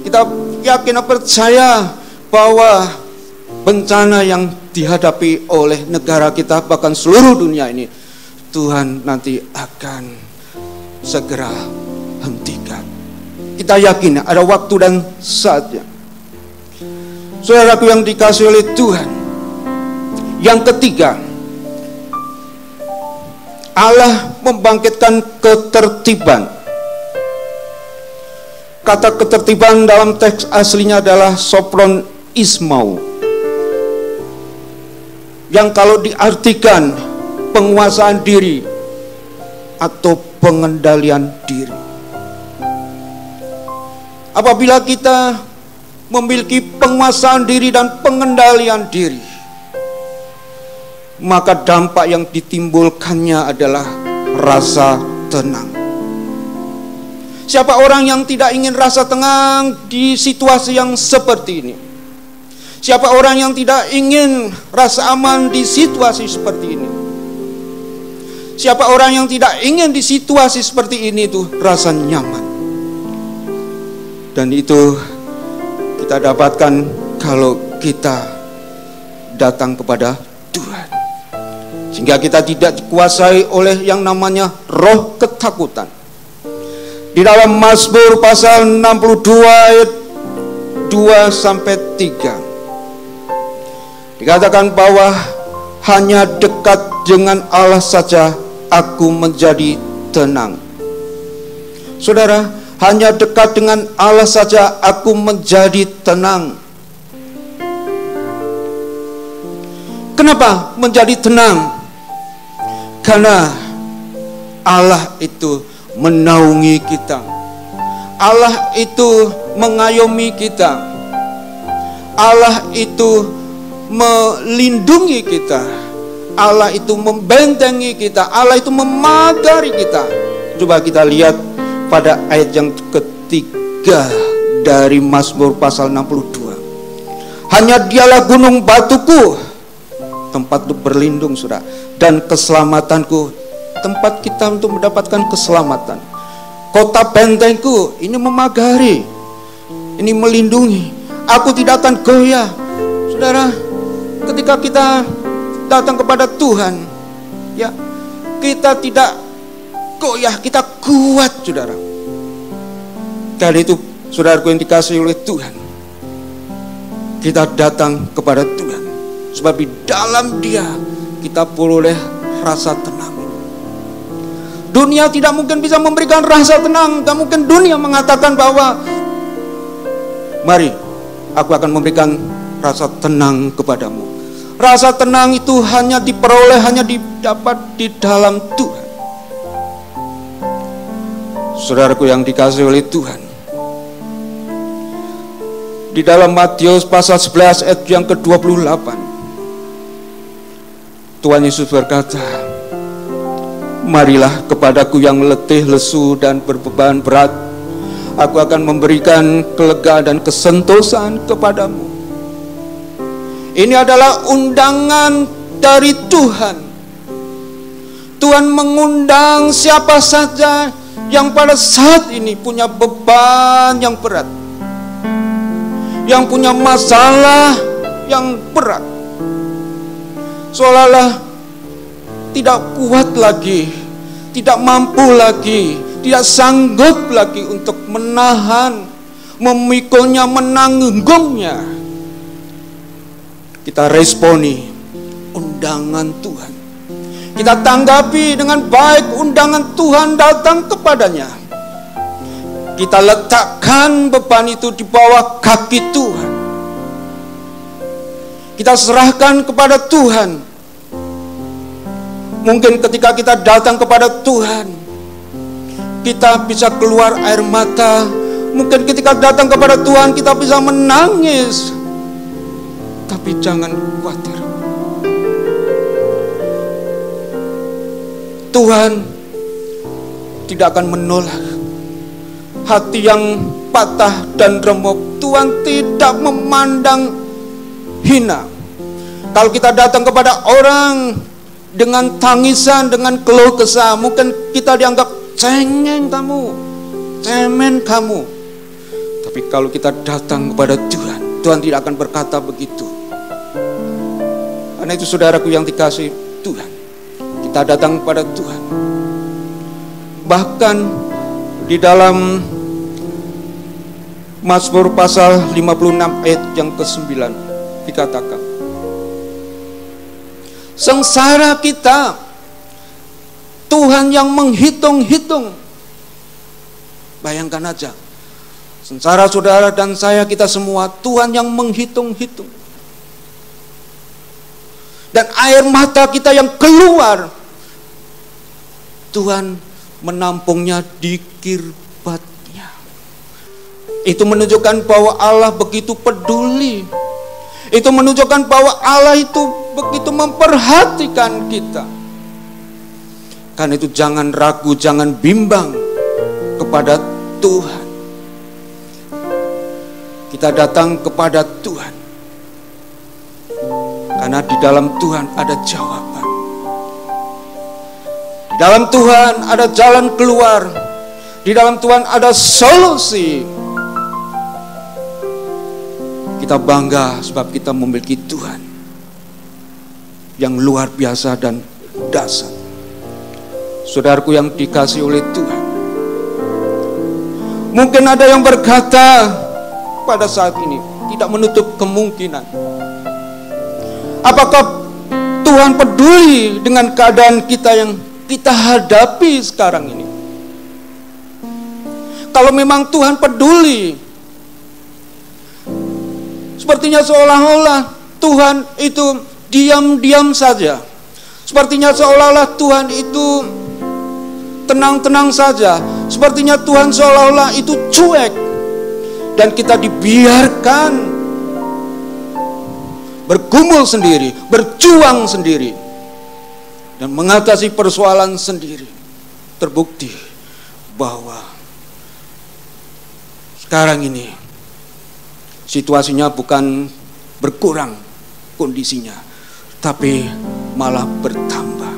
kita yakin dan percaya bahwa bencana yang dihadapi oleh negara kita, bahkan seluruh dunia ini, Tuhan nanti akan segera hentikan. Kita yakin ada waktu dan saatnya. Saudaraku yang dikasihi oleh Tuhan, yang ketiga, Allah membangkitkan ketertiban. Kata ketertiban dalam teks aslinya adalah sopron ismau, yang kalau diartikan penguasaan diri atau pengendalian diri. Apabila kita memiliki penguasaan diri dan pengendalian diri, maka dampak yang ditimbulkannya adalah rasa tenang. Siapa orang yang tidak ingin rasa tenang di situasi yang seperti ini? Siapa orang yang tidak ingin rasa aman di situasi seperti ini? Siapa orang yang tidak ingin di situasi seperti ini tuh rasa nyaman? Dan itu kita dapatkan kalau kita datang kepada Tuhan, sehingga kita tidak dikuasai oleh yang namanya roh ketakutan. Di dalam Mazmur pasal 62 ayat 2-3 dikatakan bahwa hanya dekat dengan Allah saja aku menjadi tenang. Saudara, hanya dekat dengan Allah saja aku menjadi tenang. Kenapa menjadi tenang? Karena Allah itu menaungi kita. Allah itu mengayomi kita. Allah itu melindungi kita. Allah itu membentengi kita. Allah itu memagari kita. Coba kita lihat pada ayat yang ketiga dari Mazmur pasal 62. Hanya dialah gunung batuku, tempat untuk berlindung, saudara, dan keselamatanku, tempat kita untuk mendapatkan keselamatan. Kota bentengku, ini memagari, ini melindungi. Aku tidak akan goyah. Saudara, ketika kita datang kepada Tuhan, ya, kita tidak goyah, kita kuat, saudara. Karena itu, saudaraku yang dikasihi oleh Tuhan, kita datang kepada Tuhan, sebab di dalam Dia kita peroleh rasa tenang. Dunia tidak mungkin bisa memberikan rasa tenang. Tidak mungkin dunia mengatakan bahwa mari, aku akan memberikan rasa tenang kepadamu. Rasa tenang itu hanya diperoleh, hanya didapat di dalam Tuhan. Saudaraku yang dikasihi oleh Tuhan, di dalam Matius pasal 11 ayat yang ke-28, Tuhan Yesus berkata, marilah kepadaku yang letih, lesu, dan berbeban berat. Aku akan memberikan kelegaan dan kesentosan kepadamu. Ini adalah undangan dari Tuhan. Tuhan mengundang siapa saja yang pada saat ini punya beban yang berat, yang punya masalah yang berat, seolah-olah tidak kuat lagi, tidak mampu lagi, tidak sanggup lagi untuk menahan, memikulnya, menanggungnya. Kita responi undangan Tuhan. Kita tanggapi dengan baik undangan Tuhan datang kepadanya. Kita letakkan beban itu di bawah kaki Tuhan. Kita serahkan kepada Tuhan. Mungkin ketika kita datang kepada Tuhan, kita bisa keluar air mata. Mungkin ketika datang kepada Tuhan, kita bisa menangis. Tapi jangan khawatir. Tuhan tidak akan menolak hati yang patah dan remuk. Tuhan tidak memandang hina. Kalau kita datang kepada orang dengan tangisan, dengan keluh kesah, mungkin kita dianggap cengeng kamu, cemen kamu. Tapi kalau kita datang kepada Tuhan, Tuhan tidak akan berkata begitu. Karena itu saudaraku yang dikasihi Tuhan, kita datang kepada Tuhan. Bahkan di dalam Mazmur pasal 56 ayat yang ke-9 dikatakan, sengsara kita, Tuhan yang menghitung-hitung. Bayangkan aja, sengsara saudara dan saya, kita semua, Tuhan yang menghitung-hitung. Dan air mata kita yang keluar, Tuhan menampungnya di kirbatnya. Itu menunjukkan bahwa Allah begitu peduli. Itu menunjukkan bahwa Allah itu begitu memperhatikan kita. Karena itu jangan ragu, jangan bimbang kepada Tuhan. Kita datang kepada Tuhan karena di dalam Tuhan ada jawaban. Di dalam Tuhan ada jalan keluar. Di dalam Tuhan ada solusi. Kita bangga sebab kita memiliki Tuhan yang luar biasa dan dahsyat. Saudaraku yang dikasihi oleh Tuhan, mungkin ada yang berkata pada saat ini, tidak menutup kemungkinan, apakah Tuhan peduli dengan keadaan kita yang kita hadapi sekarang ini? Kalau memang Tuhan peduli, sepertinya seolah-olah Tuhan itu diam-diam saja. Sepertinya seolah-olah Tuhan itu tenang-tenang saja. Sepertinya Tuhan seolah-olah itu cuek. Dan kita dibiarkan bergumul sendiri, berjuang sendiri, dan mengatasi persoalan sendiri. Terbukti bahwa sekarang ini situasinya bukan berkurang kondisinya, tapi malah bertambah.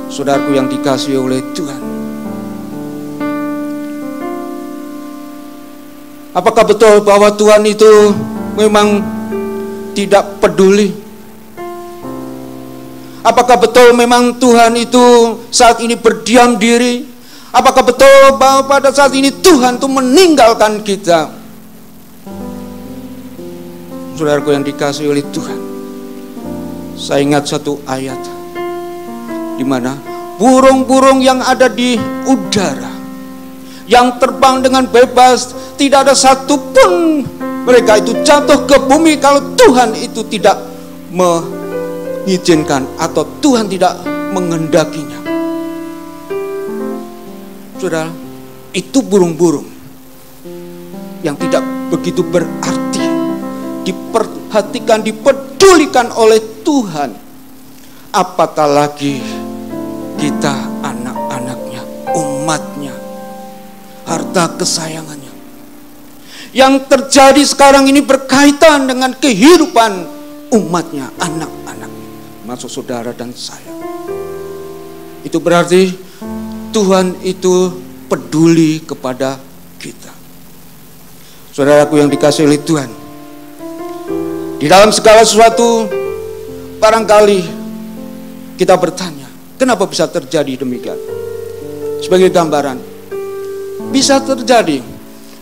Saudaraku yang dikasihi oleh Tuhan, apakah betul bahwa Tuhan itu memang tidak peduli? Apakah betul memang Tuhan itu saat ini berdiam diri? Apakah betul bahwa pada saat ini Tuhan itu meninggalkan kita? Saudaraku yang dikasihi oleh Tuhan, saya ingat satu ayat di mana burung-burung yang ada di udara, yang terbang dengan bebas, tidak ada satupun mereka itu jatuh ke bumi kalau Tuhan itu tidak mengizinkan atau Tuhan tidak menghendakinya. Saudara, itu burung-burung yang tidak begitu berarti, diperhatikan, dipedulikan oleh Tuhan. Apatah lagi kita anak-anaknya, umatnya, harta kesayangannya. Yang terjadi sekarang ini berkaitan dengan kehidupan umatnya, anak-anaknya, maksud saudara dan saya. Itu berarti Tuhan itu peduli kepada kita. Saudaraku yang dikasihi oleh Tuhan, di dalam segala sesuatu barangkali kita bertanya, kenapa bisa terjadi demikian? Sebagai gambaran, bisa terjadi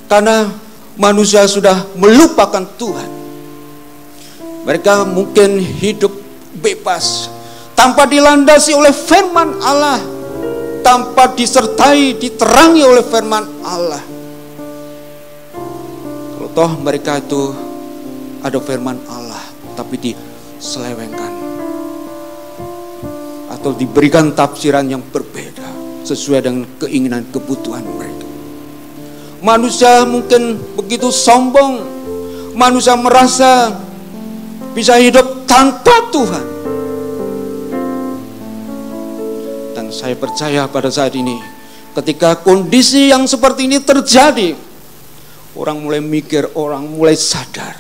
karena manusia sudah melupakan Tuhan. Mereka mungkin hidup bebas tanpa dilandasi oleh firman Allah, tanpa disertai, diterangi oleh firman Allah. Kalau toh mereka itu ada firman Allah, tapi diselewengkan atau diberikan tafsiran yang berbeda sesuai dengan keinginan kebutuhan mereka. Manusia mungkin begitu sombong, manusia merasa bisa hidup tanpa Tuhan. Dan saya percaya pada saat ini, ketika kondisi yang seperti ini terjadi, orang mulai mikir, orang mulai sadar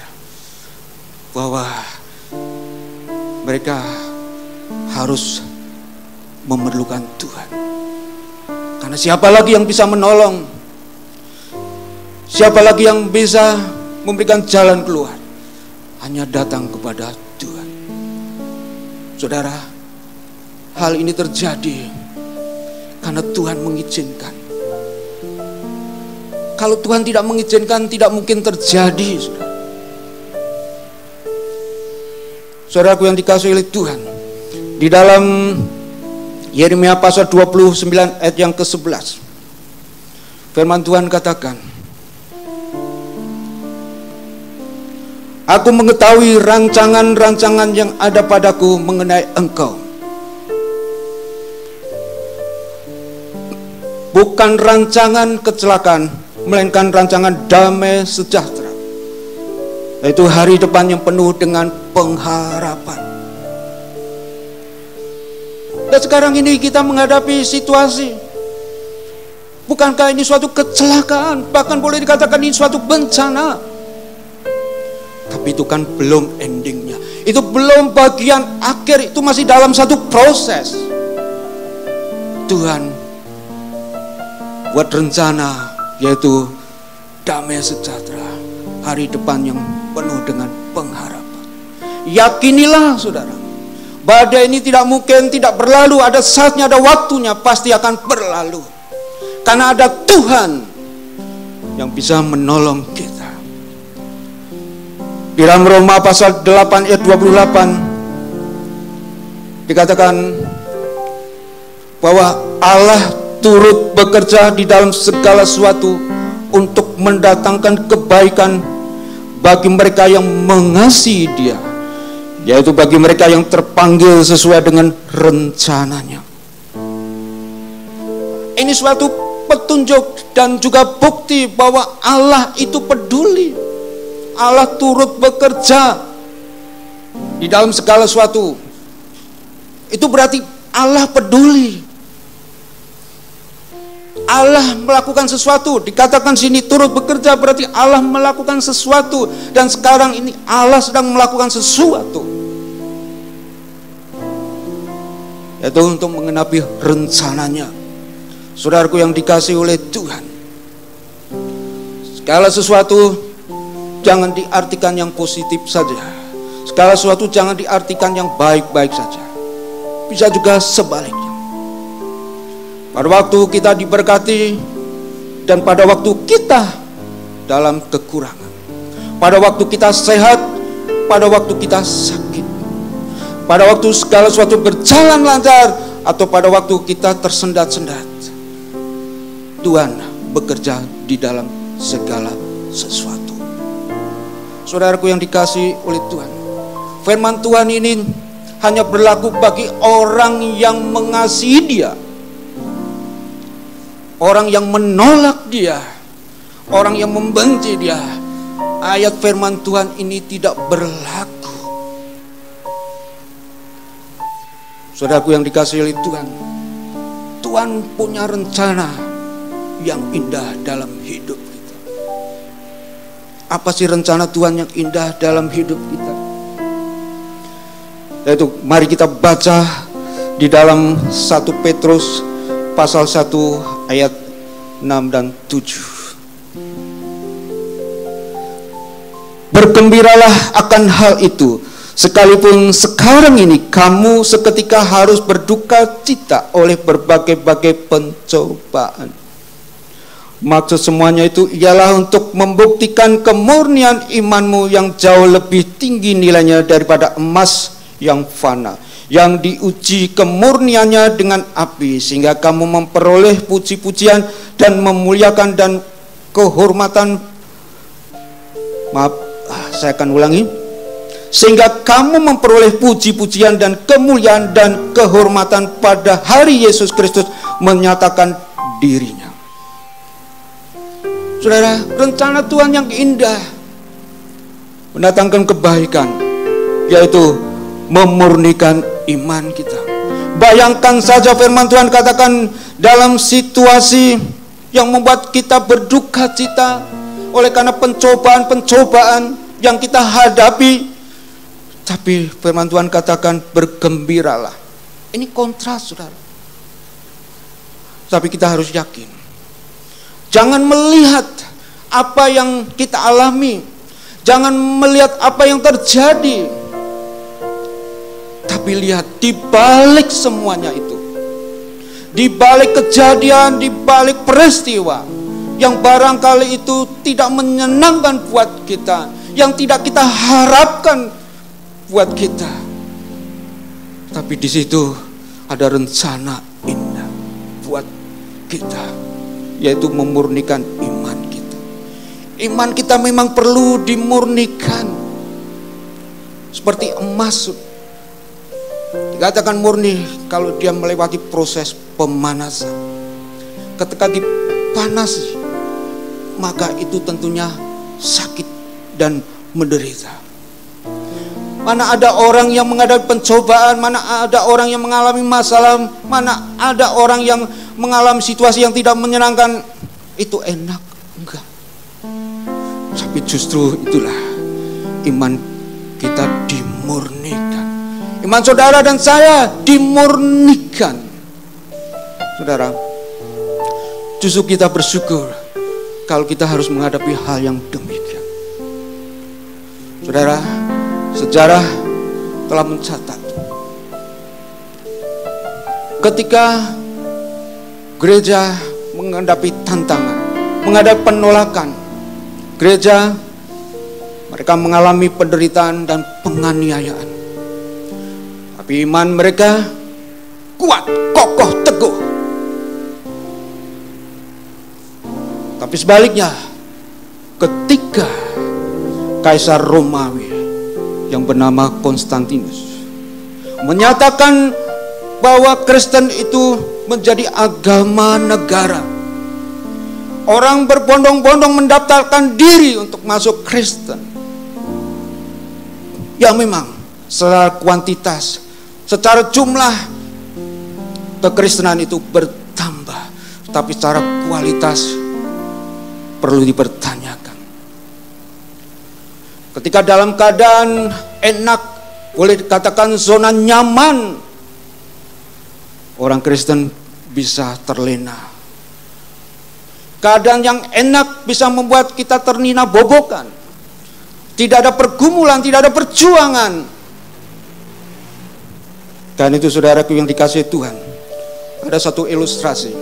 bahwa mereka harus memerlukan Tuhan. Karena siapa lagi yang bisa menolong? Siapa lagi yang bisa memberikan jalan keluar? Hanya datang kepada Tuhan. Saudara, hal ini terjadi karena Tuhan mengizinkan. Kalau Tuhan tidak mengizinkan, tidak mungkin terjadi, saudara. Saudaraku yang dikasihi oleh Tuhan, di dalam Yeremia pasal 29 ayat yang ke-11, firman Tuhan katakan, aku mengetahui rancangan-rancangan yang ada padaku mengenai engkau. Bukan rancangan kecelakaan, melainkan rancangan damai sejahtera. Yaitu hari depan yang penuh dengan pengharapan. Dan sekarang ini kita menghadapi situasi, bukankah ini suatu kecelakaan? Bahkan boleh dikatakan ini suatu bencana. Tapi itu kan belum endingnya. Itu belum bagian akhir, itu masih dalam satu proses. Tuhan buat rencana, yaitu damai sejahtera, hari depan yang penuh dengan pengharapan. Yakinilah saudara, badai ini tidak mungkin tidak berlalu. Ada saatnya, ada waktunya, pasti akan berlalu. Karena ada Tuhan yang bisa menolong kita. Di dalam Roma pasal 8 ayat 28 dikatakan bahwa Allah turut bekerja di dalam segala sesuatu untuk mendatangkan kebaikan bagi mereka yang mengasihi Dia, yaitu bagi mereka yang terpanggil sesuai dengan rencananya. Ini suatu petunjuk dan juga bukti bahwa Allah itu peduli. Allah turut bekerja di dalam segala sesuatu. Itu berarti Allah peduli. Allah melakukan sesuatu, dikatakan sini turut bekerja berarti Allah melakukan sesuatu, dan sekarang ini Allah sedang melakukan sesuatu, yaitu untuk menggenapi rencananya. Saudaraku yang dikasihi oleh Tuhan, segala sesuatu jangan diartikan yang positif saja, segala sesuatu jangan diartikan yang baik-baik saja, bisa juga sebaliknya. Pada waktu kita diberkati dan pada waktu kita dalam kekurangan, pada waktu kita sehat, pada waktu kita sakit, pada waktu segala sesuatu berjalan lancar, atau pada waktu kita tersendat-sendat, Tuhan bekerja di dalam segala sesuatu. Saudaraku yang dikasihi oleh Tuhan, firman Tuhan ini hanya berlaku bagi orang yang mengasihi Dia. Orang yang menolak Dia, orang yang membenci Dia, ayat firman Tuhan ini tidak berlaku. Saudaraku yang dikasihi oleh Tuhan, Tuhan punya rencana yang indah dalam hidup kita. Apa sih rencana Tuhan yang indah dalam hidup kita? Yaitu mari kita baca di dalam 1 Petrus pasal 1 ayat 6 dan 7. Bergembiralah akan hal itu, sekalipun sekarang ini kamu seketika harus berduka cita oleh berbagai-bagai pencobaan. Maksud semuanya itu ialah untuk membuktikan kemurnian imanmu yang jauh lebih tinggi nilainya daripada emas yang fana, yang diuji kemurniannya dengan api, sehingga kamu memperoleh puji-pujian dan memuliakan dan kehormatan. Maaf, saya akan ulangi. Sehingga kamu memperoleh puji-pujian dan kemuliaan dan kehormatan pada hari Yesus Kristus menyatakan dirinya. Saudara, rencana Tuhan yang indah mendatangkan kebaikan, yaitu memurnikan iman kita. Bayangkan saja firman Tuhan katakan dalam situasi yang membuat kita berduka cita oleh karena pencobaan-pencobaan yang kita hadapi, tapi firman Tuhan katakan bergembiralah. Ini kontras, saudara. Tapi kita harus yakin. Jangan melihat apa yang kita alami, jangan melihat apa yang terjadi, tapi lihat di balik semuanya itu, di balik kejadian, di balik peristiwa yang barangkali itu tidak menyenangkan buat kita, yang tidak kita harapkan buat kita, tapi di situ ada rencana indah buat kita, yaitu memurnikan iman kita. Iman kita memang perlu dimurnikan seperti emas. Dikatakan murni kalau dia melewati proses pemanasan. Ketika dipanasi, maka itu tentunya sakit dan menderita. Mana ada orang yang menghadapi pencobaan, mana ada orang yang mengalami masalah, mana ada orang yang mengalami situasi yang tidak menyenangkan, itu enak? Enggak. Tapi justru itulah iman kita dimurnikan. Iman saudara dan saya dimurnikan. Saudara, justru kita bersyukur kalau kita harus menghadapi hal yang demikian. Saudara, sejarah telah mencatat ketika gereja menghadapi tantangan, menghadapi penolakan, gereja mereka mengalami penderitaan dan penganiayaan. Tapi iman mereka kuat, kokoh, teguh. Tapi sebaliknya, ketika Kaisar Romawi yang bernama Konstantinus menyatakan bahwa Kristen itu menjadi agama negara. Orang berbondong-bondong mendaftarkan diri untuk masuk Kristen. Ya memang secara kuantitas, secara jumlah kekristenan itu bertambah, tapi secara kualitas perlu dipertanyakan. Ketika dalam keadaan enak, boleh dikatakan zona nyaman, orang Kristen bisa terlena. Keadaan yang enak bisa membuat kita ternina bobokan. Tidak ada pergumulan, tidak ada perjuangan. Dan itu saudaraku yang dikasihi Tuhan, ada satu ilustrasi.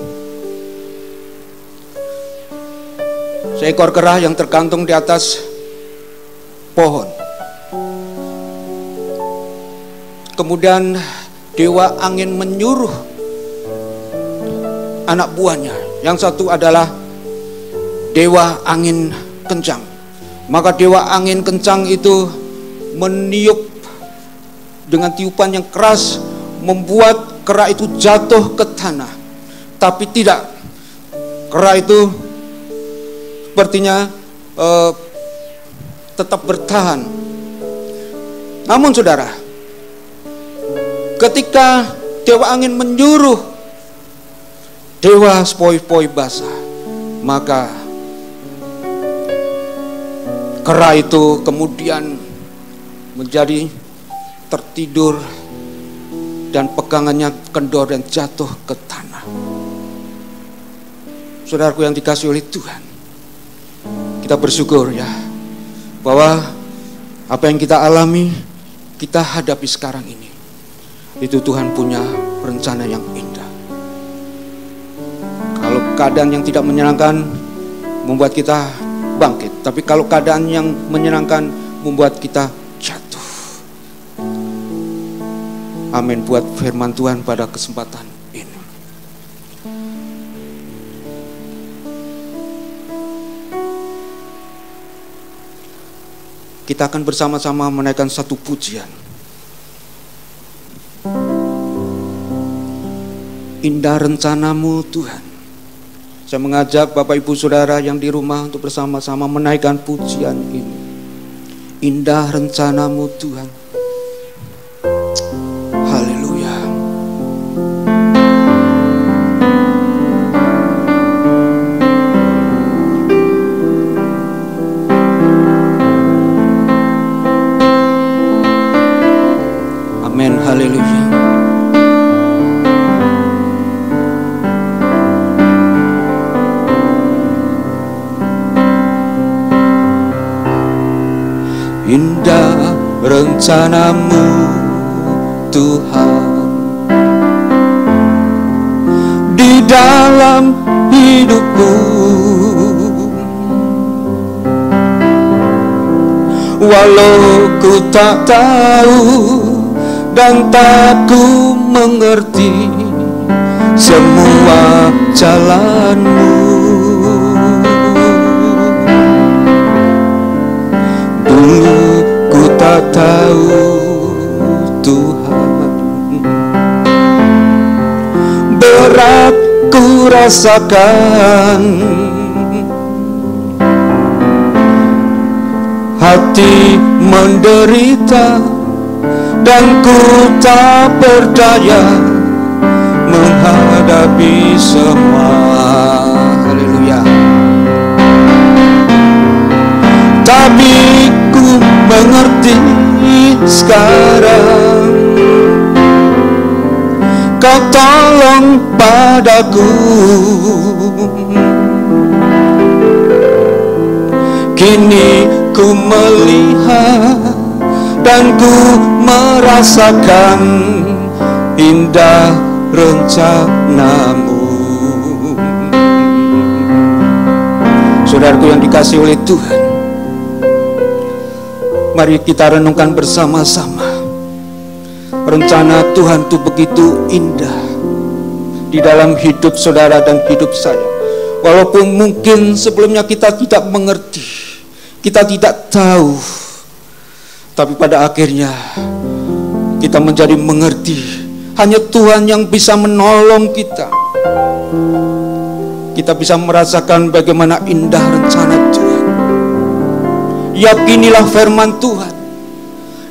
Seekor kera yang tergantung di atas pohon. Kemudian dewa angin menyuruh anak buahnya, yang satu adalah dewa angin kencang. Maka dewa angin kencang itu meniup dengan tiupan yang keras, membuat kera itu jatuh ke tanah. Tapi tidak, kera itu sepertinya tetap bertahan. Namun saudara, ketika dewa angin menyuruh dewa sepoi-poi basah, maka kera itu kemudian menjadi tertidur dan pegangannya kendor dan jatuh ke tanah. Saudaraku yang dikasihi oleh Tuhan, kita bersyukur ya bahwa apa yang kita alami, kita hadapi sekarang ini, itu Tuhan punya rencana yang indah. Kalau keadaan yang tidak menyenangkan membuat kita bangkit, tapi kalau keadaan yang menyenangkan membuat kita jatuh. Amin buat firman Tuhan pada kesempatan ini. Kita akan bersama-sama menaikkan satu pujian. Indah rencanamu Tuhan. Saya mengajak Bapak Ibu Saudara yang di rumah untuk bersama-sama menaikkan pujian ini. Indah rencanamu Tuhan. Haleluya. Amin, haleluya. Indah rencanamu Tuhan di dalam hidupku, walau ku tak tahu dan tak ku mengerti semua jalanmu. Dulu ku tak tahu Tuhan, berat ku rasakan, hati menderita dan ku tak berdaya menghadapi semua. Haleluya. Tapi ku mengerti sekarang, Kau tolong padaku. Kini ku melihat dan ku merasakan indah rencanamu. Saudaraku yang dikasihi oleh Tuhan, mari kita renungkan bersama-sama. Rencana Tuhan itu begitu indah di dalam hidup saudara dan hidup saya. Walaupun mungkin sebelumnya kita tidak mengerti, kita tidak tahu, Tapi pada akhirnya kita menjadi mengerti, hanya Tuhan yang bisa menolong kita. Kita bisa merasakan bagaimana indah rencana Tuhan. Yakinilah firman Tuhan,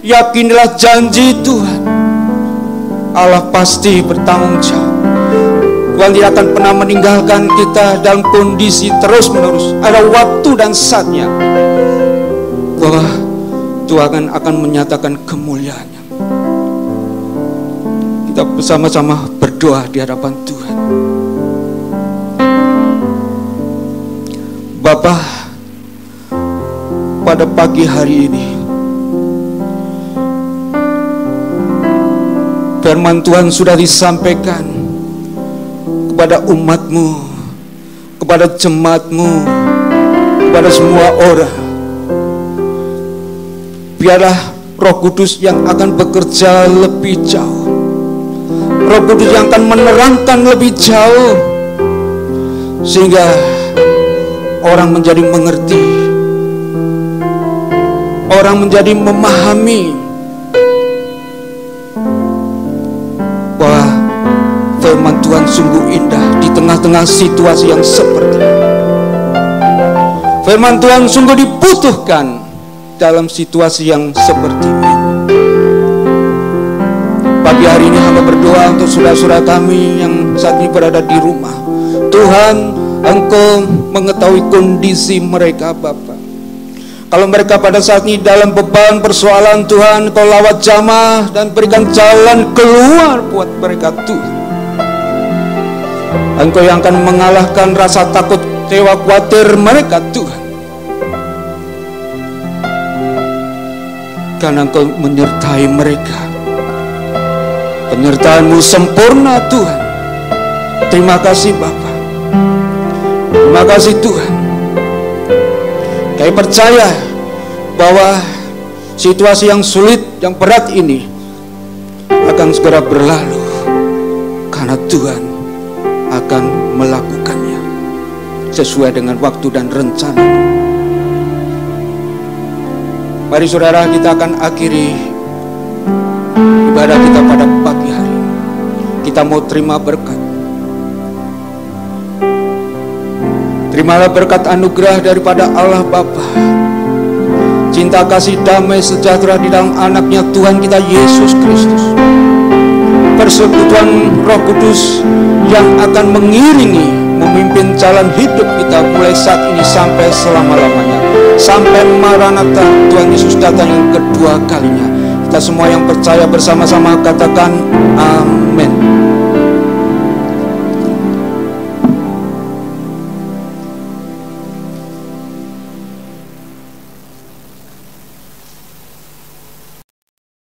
yakinilah janji Tuhan. Allah pasti bertanggung jawab. Tuhan tidak akan pernah meninggalkan kita dalam kondisi terus-menerus. Ada waktu dan saatnya bahwa Tuhan akan menyatakan kemuliaannya. Kita bersama-sama berdoa di hadapan Tuhan. Bapa, pada pagi hari ini firman Tuhan sudah disampaikan kepada umat-Mu, kepada jemaat-Mu, kepada semua orang. Biarlah Roh Kudus yang akan bekerja lebih jauh, Roh Kudus yang akan menerangkan lebih jauh, sehingga orang menjadi mengerti, orang menjadi memahami bahwa firman Tuhan sungguh indah di tengah-tengah situasi yang seperti ini. Firman Tuhan sungguh dibutuhkan dalam situasi yang seperti ini. Pagi hari ini hamba berdoa untuk saudara-saudara kami yang saat ini berada di rumah. Tuhan, Engkau mengetahui kondisi mereka, Bapa. Kalau mereka pada saat ini dalam beban persoalan, Tuhan, Kau lawat jamah dan berikan jalan keluar buat mereka, Tuhan. Engkau yang akan mengalahkan rasa takut, tewa, khawatir mereka, Tuhan. Karena Engkau menyertai mereka. Penyertaan-Mu sempurna, Tuhan. Terima kasih, Bapa. Terima kasih, Tuhan. Kami percaya bahwa situasi yang sulit, yang berat ini akan segera berlalu, karena Tuhan akan melakukannya sesuai dengan waktu dan rencana. Mari saudara, kita akan akhiri ibadah kita pada pagi hari ini. Kita mau terima berkat. Terimalah berkat anugerah daripada Allah Bapa, cinta kasih damai sejahtera di dalam anaknya Tuhan kita Yesus Kristus, persekutuan Roh Kudus yang akan mengiringi, memimpin jalan hidup kita mulai saat ini sampai selama-lamanya, sampai Maranatha, Tuhan Yesus datang yang kedua kalinya. Kita semua yang percaya bersama-sama katakan amin.